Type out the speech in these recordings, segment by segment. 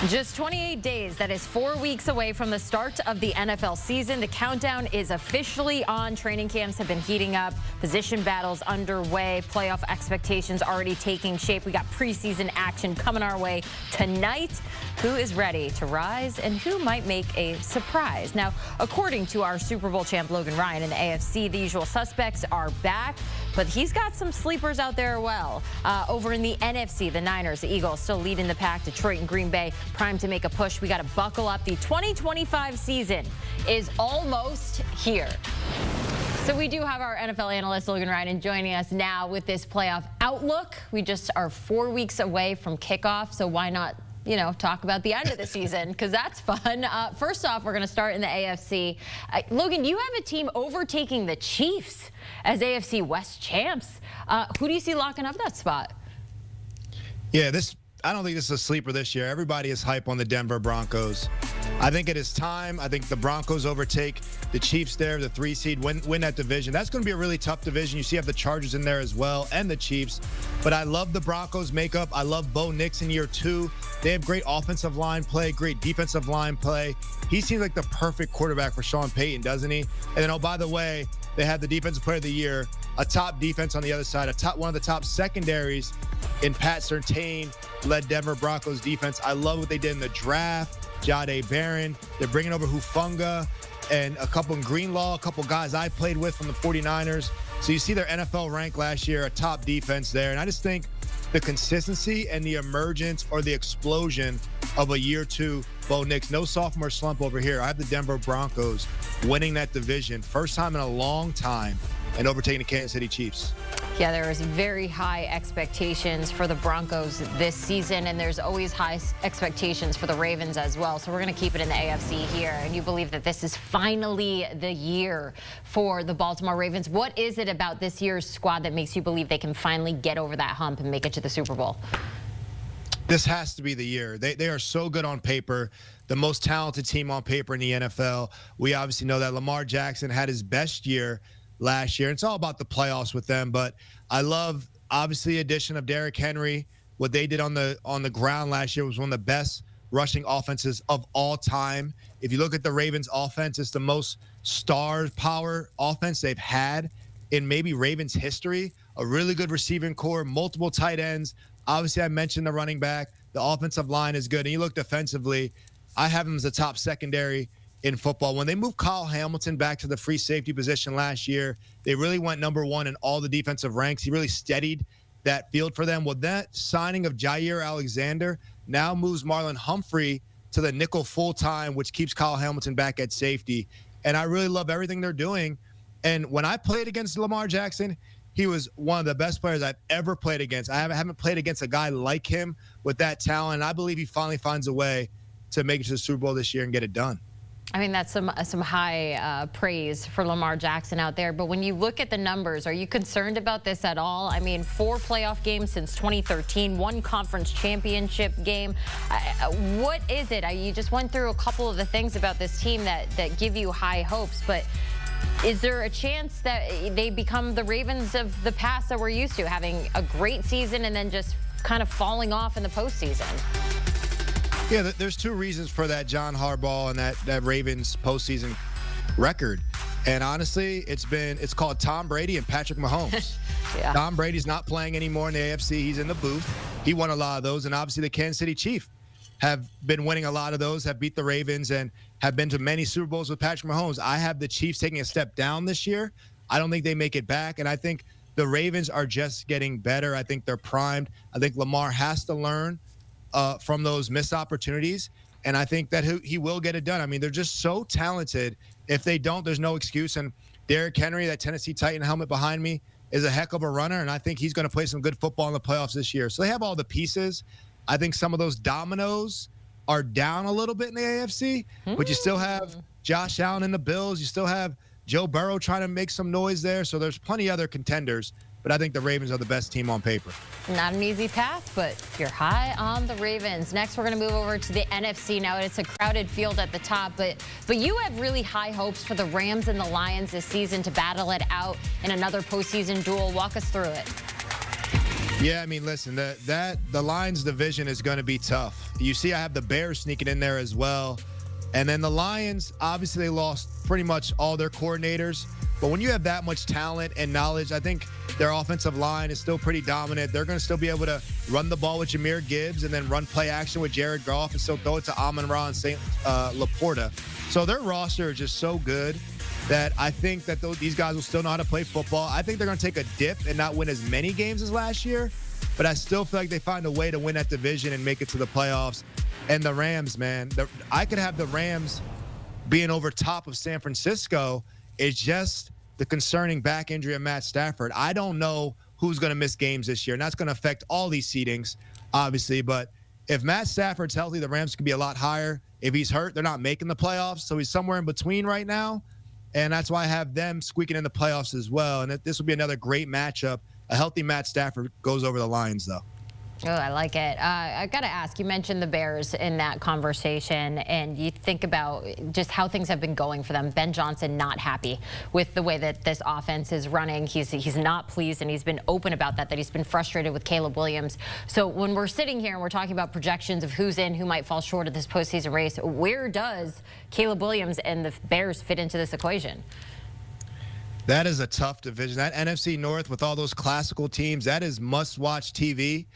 Just 28 days, that is 4 weeks away from the start of the NFL season. The countdown is officially on. Training camps have been heating up, position battles underway, playoff expectations already taking shape. We got preseason action coming our way tonight. Who is ready to rise and who might make a surprise? Now, according to our Super Bowl champ Logan Ryan in the AFC, the usual suspects are back, but he's got some sleepers out there as well. Over in the NFC, the Niners, the Eagles still leading the pack. Detroit and Green Bay primed to make a push. We got to buckle up. The 2025 season is almost here. So we do have our NFL analyst Logan Ryan joining us now with this playoff outlook. We just are 4 weeks away from kickoff, so why not, you know, talk about the end of the season, because that's fun. First off, we're going to start in the AFC. Logan, you have a team overtaking the Chiefs as AFC West champs. Who do you see locking up that spot? Yeah, I don't think this is a sleeper this year. Everybody is hype on the Denver Broncos. I think it is time. I think the Broncos overtake the Chiefs there, the 3 seed, win that division. That's going to be a really tough division. You see, you have the Chargers in there as well and the Chiefs. But I love the Broncos makeup. I love Bo Nix in year 2. They have great offensive line play, great defensive line play. He seems like the perfect quarterback for Sean Payton, doesn't he? And then, oh, by the way, they had the Defensive Player of the Year, a top defense on the other side, one of the top secondaries in Pat Surtain-led Denver Broncos defense. I love what they did in the draft. Jahdae Barron. They're bringing over Hufanga and a couple in Greenlaw, a couple guys I played with from the 49ers. So you see their NFL rank last year, a top defense there. And I just think the consistency and the emergence or the explosion of a year 2 Bo Nix. No sophomore slump over here. I have the Denver Broncos winning that division. First time in a long time and overtaking the Kansas City Chiefs. Yeah, there is very high expectations for the Broncos this season, and there's always high expectations for the Ravens as well. So we're going to keep it in the AFC here. And you believe that this is finally the year for the Baltimore Ravens. What is it about this year's squad that makes you believe they can finally get over that hump and make it to the Super Bowl? This has to be the year. They are so good on paper, the most talented team on paper in the NFL. We obviously know that Lamar Jackson had his best year last year. It's all about the playoffs with them, but I love, obviously, the addition of Derrick Henry. What they did on the ground last year was one of the best rushing offenses of all time. If you look at the Ravens offense, it's the most star power offense they've had in maybe Ravens history. A really good receiving core, multiple tight ends. Obviously, I mentioned the running back. The offensive line is good. And you look defensively, I have them as a top secondary in football. When they moved Kyle Hamilton back to the free safety position last year, they really went #1 in all the defensive ranks. He really steadied that field for them. Well, that signing of Jair Alexander now moves Marlon Humphrey to the nickel full-time, which keeps Kyle Hamilton back at safety. And I really love everything they're doing. And when I played against Lamar Jackson, he was one of the best players I've ever played against. I haven't played against a guy like him with that talent. And I believe he finally finds a way to make it to the Super Bowl this year and get it done. I mean, that's some high praise for Lamar Jackson out there. But when you look at the numbers, are you concerned about this at all? I mean, 4 playoff games since 2013, 1 conference championship game. What is it? You just went through a couple of the things about this team that give you high hopes. But is there a chance that they become the Ravens of the past that we're used to, having a great season and then just kind of falling off in the postseason? Yeah, there's 2 reasons for that John Harbaugh and that Ravens postseason record. And honestly, it's called Tom Brady and Patrick Mahomes. Yeah. Tom Brady's not playing anymore in the AFC. He's in the booth. He won a lot of those. And obviously the Kansas City Chiefs have been winning a lot of those, have beat the Ravens, and have been to many Super Bowls with Patrick Mahomes. I have the Chiefs taking a step down this year. I don't think they make it back. And I think the Ravens are just getting better. I think they're primed. I think Lamar has to learn from those missed opportunities, and I think that he will get it done. I mean, they're just so talented. If they don't, there's no excuse. And Derrick Henry, that Tennessee Titan helmet behind me, is a heck of a runner, and I think he's going to play some good football in the playoffs this year. So they have all the pieces. I think some of those dominoes are down a little bit in the AFC, but you still have Josh Allen in the Bills. You still have Joe Burrow trying to make some noise there. So there's plenty of other contenders. But I think the Ravens are the best team on paper. Not an easy path, but you're high on the Ravens. Next, we're going to move over to the NFC. Now, it's a crowded field at the top, but you have really high hopes for the Rams and the Lions this season to battle it out in another postseason duel. Walk us through it. Yeah, I mean, listen, the Lions division is going to be tough. You see, I have the Bears sneaking in there as well. And then the Lions, obviously, they lost pretty much all their coordinators. But when you have that much talent and knowledge, I think their offensive line is still pretty dominant. They're going to still be able to run the ball with Jahmyr Gibbs and then run play action with Jared Goff and still throw it to Amon-Ra and St. Laporta. So their roster is just so good that I think that these guys will still know how to play football. I think they're going to take a dip and not win as many games as last year, but I still feel like they find a way to win that division and make it to the playoffs. And the Rams, man, I could have the Rams being over top of San Francisco. It's just the concerning back injury of Matt Stafford. I don't know who's going to miss games this year, and that's going to affect all these seedings, obviously. But if Matt Stafford's healthy, the Rams could be a lot higher. If he's hurt, they're not making the playoffs, so he's somewhere in between right now. And that's why I have them squeaking in the playoffs as well. And this will be another great matchup. A healthy Matt Stafford goes over the Lions, though. Oh, I like it. I got to ask, you mentioned the Bears in that conversation, and you think about just how things have been going for them. Ben Johnson not happy with the way that this offense is running. He's not pleased, and he's been open about that he's been frustrated with Caleb Williams. So when we're sitting here and we're talking about projections of who's in, who might fall short of this postseason race, where does Caleb Williams and the Bears fit into this equation? That is a tough division. That NFC North with all those classical teams, that is must-watch TV.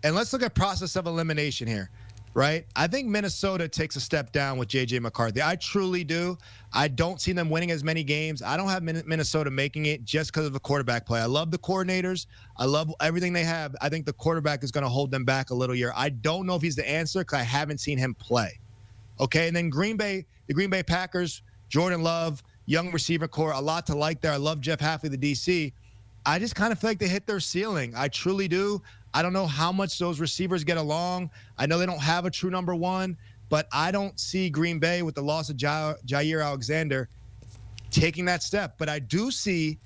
And let's look at process of elimination here, right? I think Minnesota takes a step down with J.J. McCarthy. I truly do. I don't see them winning as many games. I don't have Minnesota making it just because of the quarterback play. I love the coordinators. I love everything they have. I think the quarterback is going to hold them back a little year. I don't know if he's the answer because I haven't seen him play. Okay, and then the Green Bay Packers, Jordan Love, young receiver core, a lot to like there. I love Jeff Hafley, the DC. I just kind of feel like they hit their ceiling. I truly do. I don't know how much those receivers get along. I know they don't have a true number one, but I don't see Green Bay with the loss of Jair Alexander taking that step. But I do see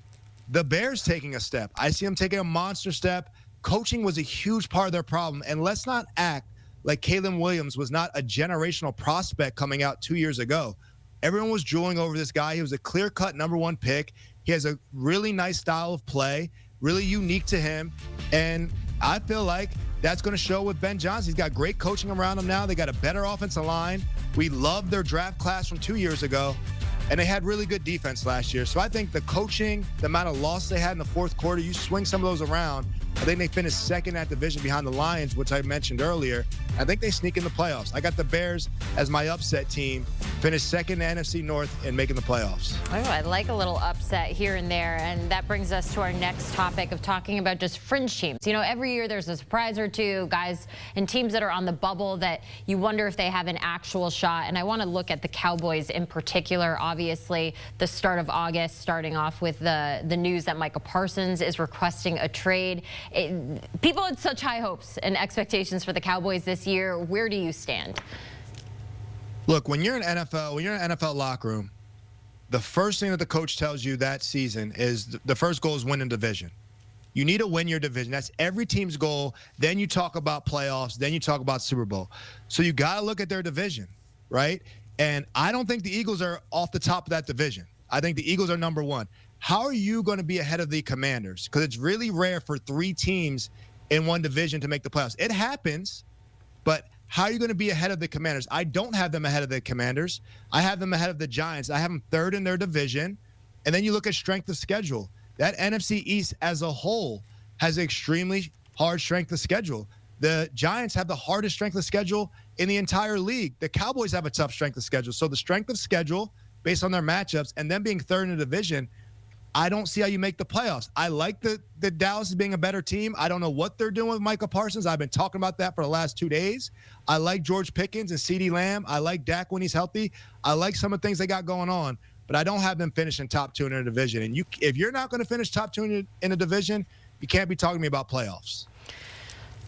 the Bears taking a step. I see them taking a monster step. Coaching was a huge part of their problem. And let's not act like Caleb Williams was not a generational prospect coming out 2 years ago. Everyone was drooling over this guy. He was a clear-cut number one pick. He has a really nice style of play, really unique to him. And I feel like that's going to show with Ben Johnson. He's got great coaching around him now. They got a better offensive line. We loved their draft class from 2 years ago, and they had really good defense last year. So I think the coaching, the amount of loss they had in the fourth quarter, you swing some of those around. I think they finished second at division behind the Lions, which I mentioned earlier. I think they sneak in the playoffs. I got the Bears as my upset team, finished second in the NFC North and making the playoffs. Oh, I like a little upset here and there, and that brings us to our next topic of talking about just fringe teams. You know, every year there's a surprise or two, guys and teams that are on the bubble that you wonder if they have an actual shot, and I want to look at the Cowboys in particular. Obviously, the start of August, starting off with the news that Micah Parsons is requesting a trade. People had such high hopes and expectations for the Cowboys this year. Where do you stand? Look, when you're in NFL locker room, the first thing that the coach tells you that season is the first goal is win a division. You need to win your division. That's every team's goal. Then you talk about playoffs. Then you talk about Super Bowl. So you got to look at their division, right? And I don't think the Eagles are off the top of that division. I think the Eagles are number one. How are you going to be ahead of the Commanders? Because it's really rare for three teams in one division to make the playoffs. It happens, but how are you going to be ahead of the Commanders? I don't have them ahead of the Commanders. I have them ahead of the Giants. I have them third in their division. And then you look at strength of schedule. That NFC East as a whole has extremely hard strength of schedule. The Giants have the hardest strength of schedule in the entire league. The Cowboys have a tough strength of schedule. So the strength of schedule based on their matchups and them being third in the division, I don't see how you make the playoffs. I like the Dallas as being a better team. I don't know what they're doing with Micah Parsons. I've been talking about that for the last 2 days. I like George Pickens and CeeDee Lamb. I like Dak when he's healthy. I like some of the things they got going on, but I don't have them finishing top two in their division. And if you're not going to finish top two in a division, you can't be talking to me about playoffs.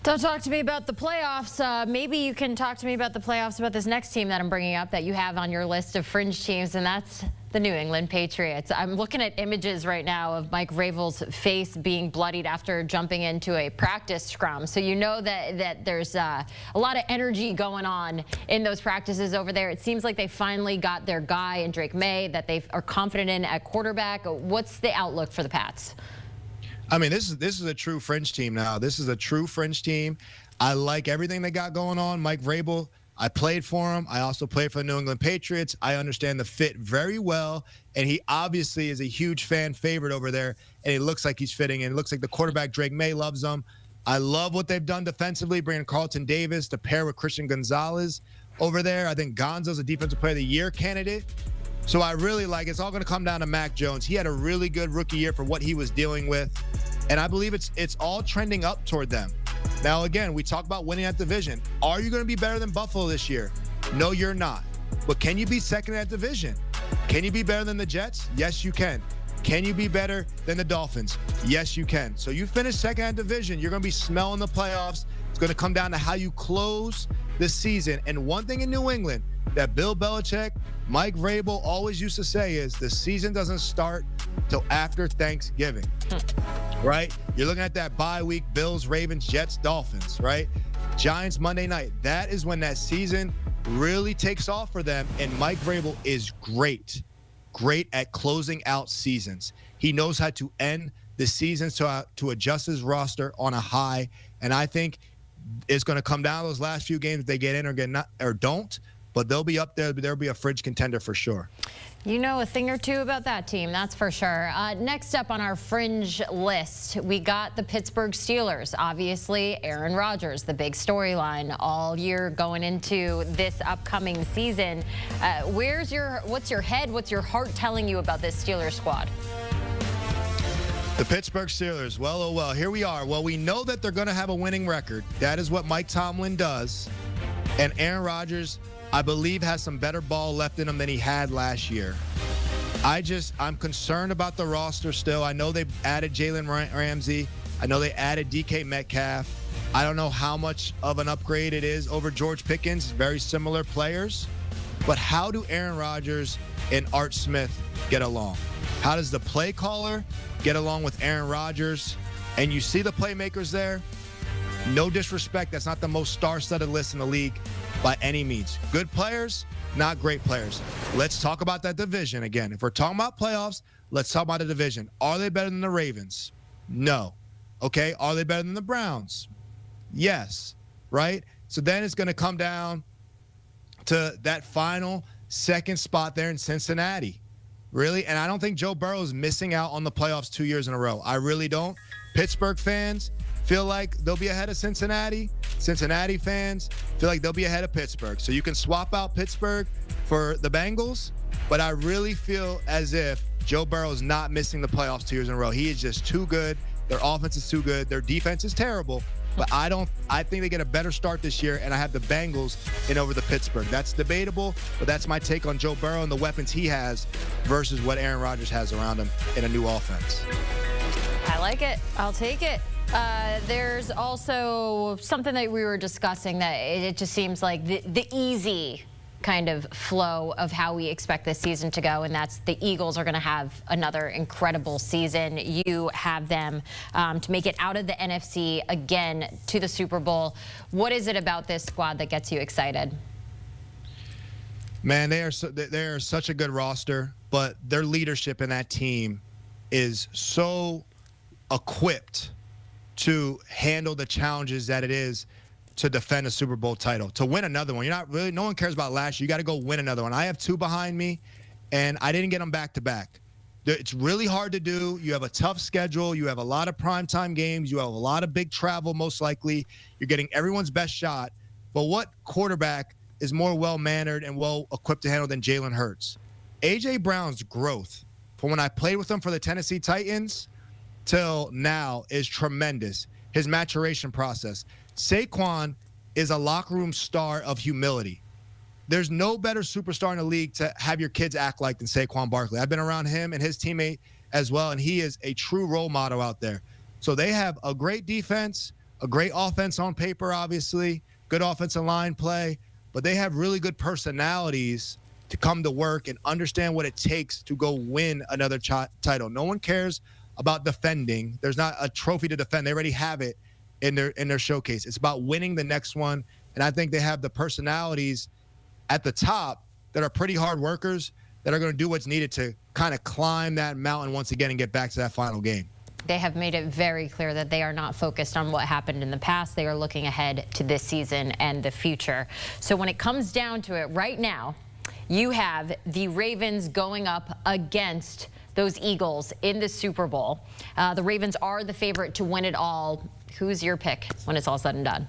Don't talk to me about the playoffs. Maybe you can talk to me about the playoffs about this next team that I'm bringing up that you have on your list of fringe teams, and that's the New England Patriots. I'm looking at images right now of Mike Vrabel's face being bloodied after jumping into a practice scrum. So you know that there's a lot of energy going on in those practices over there. It seems like they finally got their guy in Drake May that they are confident in at quarterback. What's the outlook for the Pats? I mean, this is a true Fringe team now. This is a true Fringe team. I like everything they got going on. Mike Vrabel, I played for him. I also played for the New England Patriots. I understand the fit very well, and he obviously is a huge fan favorite over there, and it looks like he's fitting in. It looks like the quarterback, Drake May, loves him. I love what they've done defensively, bringing Carlton Davis to pair with Christian Gonzalez over there. I think Gonzo's a Defensive Player of the Year candidate. So I really like it. It's all going to come down to Mac Jones. He had a really good rookie year for what he was dealing with, and I believe it's all trending up toward them. Now, again, we talk about winning that division. Are you going to be better than Buffalo this year? No, you're not. But can you be second in that division? Can you be better than the Jets? Yes, you can. Can you be better than the Dolphins? Yes, you can. So you finish second in that division, you're going to be smelling the playoffs. It's going to come down to how you close this season. And one thing in New England that Bill Belichick, Mike Vrabel always used to say is the season doesn't start till after Thanksgiving, right? You're looking at that bye week, Bills, Ravens, Jets, Dolphins, right? Giants Monday night. That is when that season really takes off for them. And Mike Vrabel is great at closing out seasons. He knows how to end the seasons to adjust his roster on a high. And I think it's going to come down to those last few games if they get in or don't. But they'll be up there. There'll be a Fringe contender for sure. You know a thing or two about that team, that's for sure. Next up on our Fringe list, we got the Pittsburgh Steelers. Obviously, Aaron Rodgers, the big storyline all year going into this upcoming season. What's your head, what's your heart telling you about this Steelers squad? The Pittsburgh Steelers, well, here we are. Well, we know that they're going to have a winning record. That is what Mike Tomlin does. And Aaron Rodgers, I believe, has some better ball left in him than he had last year. I'm concerned about the roster still. I know they've added Jalen Ramsey. I know they added DK Metcalf. I don't know how much of an upgrade it is over George Pickens. Very similar players. But how do Aaron Rodgers and Art Smith get along? How does the play caller get along with Aaron Rodgers? And you see the playmakers there. No disrespect, that's not the most star-studded list in the league by any means. Good players, not great players. Let's talk about that division again. If we're talking about playoffs, let's talk about the division. Are they better than the Ravens? No. Okay, are they better than the Browns? Yes, right? So then it's going to come down to that final second spot there in Cincinnati. Really? And I don't think Joe Burrow is missing out on the playoffs 2 years in a row. I really don't. Pittsburgh fans feel like they'll be ahead of Cincinnati. Cincinnati fans feel like they'll be ahead of Pittsburgh. So you can swap out Pittsburgh for the Bengals, but I really feel as if Joe Burrow is not missing the playoffs 2 years in a row. He is just too good. Their offense is too good. Their defense is terrible. But I think they get a better start this year, and I have the Bengals in over the Pittsburgh. That's debatable, but that's my take on Joe Burrow and the weapons he has versus what Aaron Rodgers has around him in a new offense. I like it. I'll take it. There's also something that we were discussing that it just seems like the easy kind of flow of how we expect this season to go, and that's the Eagles are going to have another incredible season. You have them to make it out of the NFC again to the Super Bowl. What is it about this squad that gets you excited? Man, they are such a good roster, but their leadership in that team is so equipped to handle the challenges that it is to defend a Super Bowl title, to win another one. No one cares about last year. You got to go win another one. I have two behind me, and I didn't get them back to back. It's really hard to do. You have a tough schedule. You have a lot of primetime games. You have a lot of big travel, most likely. You're getting everyone's best shot. But what quarterback is more well-mannered and well-equipped to handle than Jalen Hurts? A.J. Brown's growth from when I played with him for the Tennessee Titans till now is tremendous. His maturation process. Saquon is a locker room star of humility. There's no better superstar in the league to have your kids act like than Saquon Barkley. I've been around him and his teammate as well, and he is a true role model out there. So they have a great defense, a great offense on paper, obviously, good offensive line play, but they have really good personalities to come to work and understand what it takes to go win another title. No one cares about defending. There's not a trophy to defend. They already have it in their showcase. It's about winning the next one, and I think they have the personalities at the top that are pretty hard workers that are going to do what's needed to kind of climb that mountain once again and get back to that final game. They have made it very clear that they are not focused on what happened in the past. They are looking ahead to this season and the future. So when it comes down to it right now, you have the Ravens going up against those Eagles in the Super Bowl. The Ravens are the favorite to win it all. Who's your pick when it's all said and done?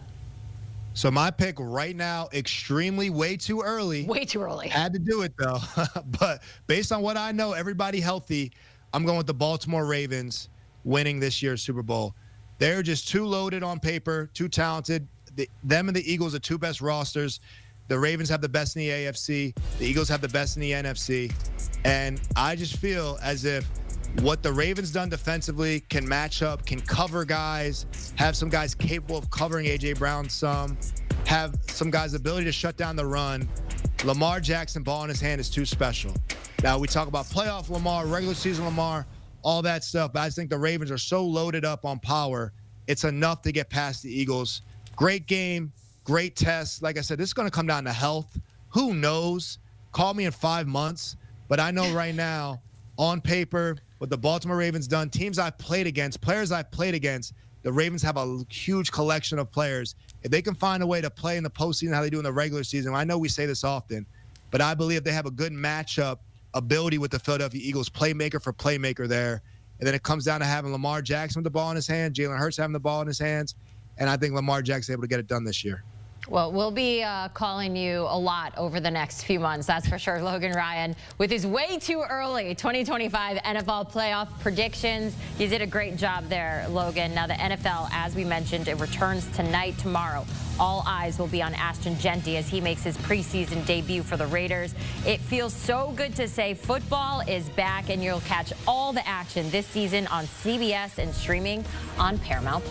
So my pick right now, extremely way too early. Way too early. Had to do it, though. But based on what I know, everybody healthy, I'm going with the Baltimore Ravens winning this year's Super Bowl. They're just too loaded on paper, too talented. Them and the Eagles are two best rosters. The Ravens have the best in the AFC. The Eagles have the best in the NFC. And I just feel as if what the Ravens done defensively can match up, can cover guys, have some guys capable of covering A.J. Brown some, have some guys' ability to shut down the run. Lamar Jackson, ball in his hand, is too special. Now, we talk about playoff Lamar, regular season Lamar, all that stuff, but I just think the Ravens are so loaded up on power, it's enough to get past the Eagles. Great game, great test. Like I said, this is going to come down to health. Who knows? Call me in 5 months. But I know right now, on paper, what the Baltimore Ravens done, teams I've played against, players I've played against, the Ravens have a huge collection of players. If they can find a way to play in the postseason how they do in the regular season, I know we say this often, but I believe they have a good matchup ability with the Philadelphia Eagles, playmaker for playmaker there. And then it comes down to having Lamar Jackson with the ball in his hand, Jalen Hurts having the ball in his hands, and I think Lamar Jackson's able to get it done this year. Well, we'll be calling you a lot over the next few months, that's for sure. Logan Ryan with his way too early 2025 NFL playoff predictions. You did a great job there, Logan. Now the NFL, as we mentioned, it returns tonight, tomorrow. All eyes will be on Ashton Genty as he makes his preseason debut for the Raiders. It feels so good to say football is back, and you'll catch all the action this season on CBS and streaming on Paramount+.